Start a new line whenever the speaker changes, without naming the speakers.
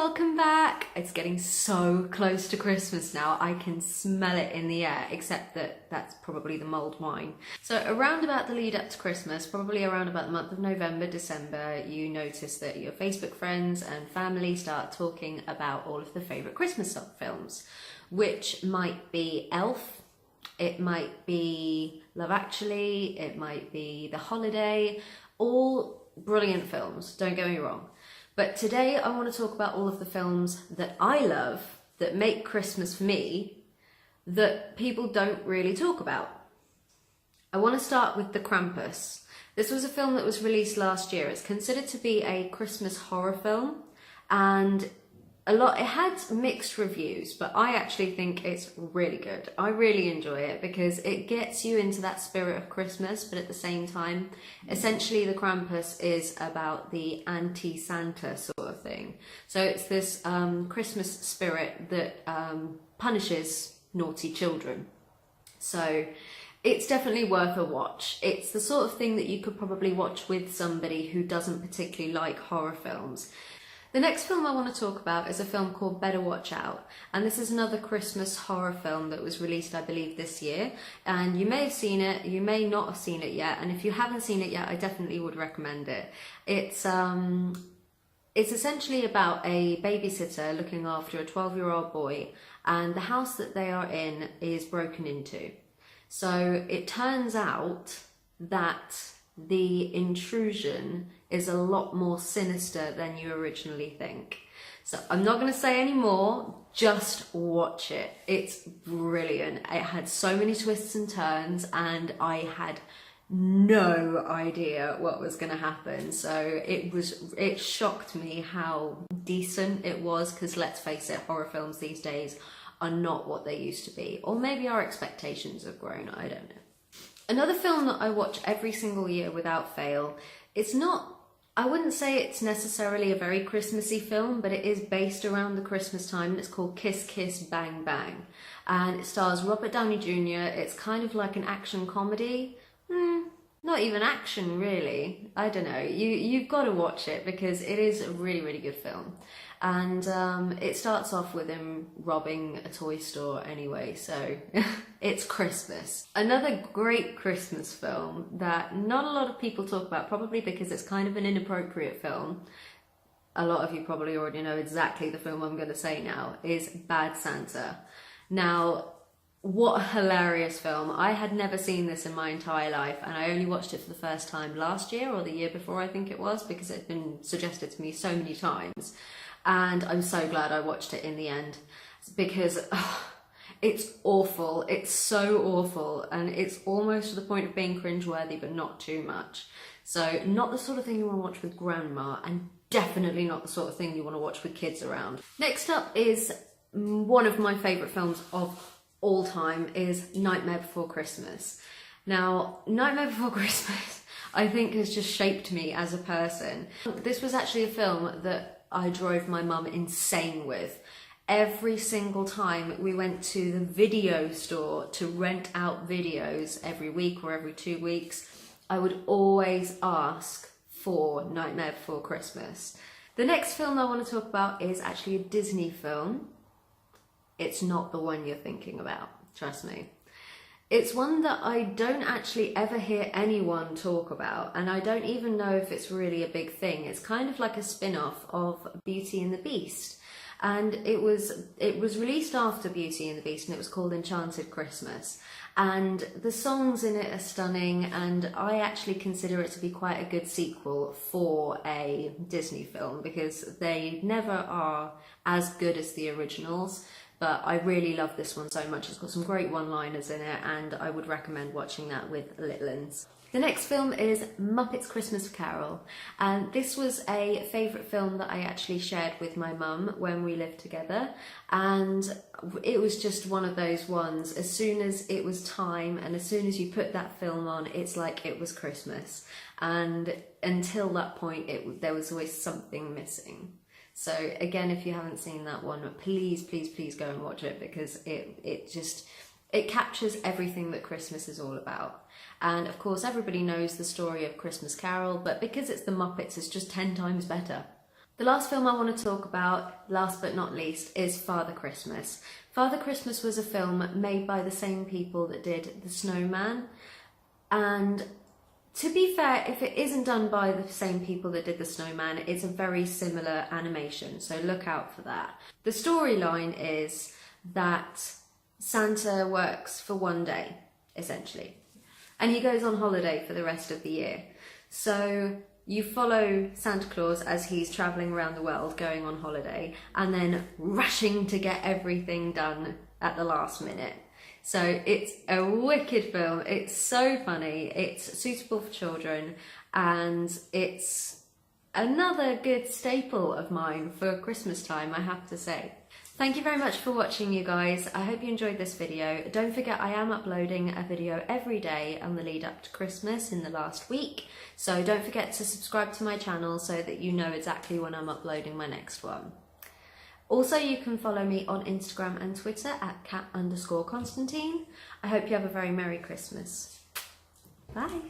welcome back. It's getting so close to Christmas now. I can smell it in the air, except that that's probably the mulled wine. So around about the lead up to Christmas, probably around about the month of November, December, you notice that your Facebook friends and family start talking about all of the favourite Christmas films, which might be Elf, it might be Love Actually, it might be The Holiday, all brilliant films, don't get me wrong. But today I want to talk about all of the films that I love, that make Christmas for me, that people don't really talk about. I want to start with The Krampus. This was a film that was released last year. It's considered to be a Christmas horror film, and it had mixed reviews, but I actually think it's really good. I really enjoy it because it gets you into that spirit of Christmas, but at the same time, essentially the Krampus is about the anti-Santa sort of thing. So it's this Christmas spirit that punishes naughty children. So it's definitely worth a watch. It's the sort of thing that you could probably watch with somebody who doesn't particularly like horror films. The next film I want to talk about is a film called Better Watch Out, and this is another Christmas horror film that was released, I believe, this year, and you may have seen it, you may not have seen it yet, and if you haven't seen it yet, I definitely would recommend it. It's essentially about a babysitter looking after a 12-year-old boy, and the house that they are in is broken into. So it turns out that the intrusion is a lot more sinister than you originally think. So I'm not going to say any more, just watch it. It's brilliant. It had so many twists and turns and I had no idea what was going to happen. So it shocked me how decent it was, because let's face it, horror films these days are not what they used to be. Or maybe our expectations have grown, I don't know. Another film that I watch every single year without fail, I wouldn't say it's necessarily a very Christmassy film, but it is based around the Christmas time, and it's called Kiss Kiss Bang Bang. And it stars Robert Downey Jr. It's kind of like an action comedy. Not even action, really. I don't know. You've got to watch it because it is a really, really good film. And it starts off with him robbing a toy store anyway, so it's Christmas. Another great Christmas film that not a lot of people talk about, probably because it's kind of an inappropriate film. A lot of you probably already know exactly the film I'm going to say now, is Bad Santa. Now, what a hilarious film. I had never seen this in my entire life, and I only watched it for the first time last year or the year before, I think it was, because it had been suggested to me so many times. And I'm so glad I watched it in the end, because it's awful. It's so awful, and it's almost to the point of being cringeworthy, but not too much. So not the sort of thing you want to watch with grandma, and definitely not the sort of thing you want to watch with kids around. Next up is one of my favourite films of all time, is Nightmare Before Christmas. Now, Nightmare Before Christmas, I think, has just shaped me as a person. This was actually a film that I drove my mum insane with. Every single time we went to the video store to rent out videos every week or every 2 weeks, I would always ask for Nightmare Before Christmas. The next film I want to talk about is actually a Disney film. It's not the one you're thinking about, trust me. It's one that I don't actually ever hear anyone talk about, and I don't even know if it's really a big thing. It's kind of like a spin-off of Beauty and the Beast, and it was released after Beauty and the Beast, and it was called Enchanted Christmas. And the songs in it are stunning, and I actually consider it to be quite a good sequel for a Disney film, because they never are as good as the originals. But I really love this one so much. It's got some great one-liners in it, and I would recommend watching that with little uns. The next film is Muppets Christmas Carol, and this was a favourite film that I actually shared with my mum when we lived together, and it was just one of those ones. As soon as it was time, and as soon as you put that film on, it's like it was Christmas, and until that point there was always something missing. So again, if you haven't seen that one, please, please, please go and watch it, because it captures everything that Christmas is all about. And of course, everybody knows the story of Christmas Carol, but because it's the Muppets, it's just 10 times better. The last film I want to talk about, last but not least, is Father Christmas. Father Christmas was a film made by the same people that did The Snowman, and to be fair, if it isn't done by the same people that did The Snowman, it's a very similar animation, so look out for that. The storyline is that Santa works for one day, essentially, and he goes on holiday for the rest of the year. So you follow Santa Claus as he's travelling around the world going on holiday and then rushing to get everything done at the last minute. So it's a wicked film. It's so funny. It's suitable for children, and it's another good staple of mine for Christmas time, I have to say. Thank you very much for watching, you guys. I hope you enjoyed this video. Don't forget, I am uploading a video every day on the lead up to Christmas in the last week. So don't forget to subscribe to my channel so that you know exactly when I'm uploading my next one. Also, you can follow me on Instagram and Twitter at Kat_Constantine. I hope you have a very Merry Christmas. Bye.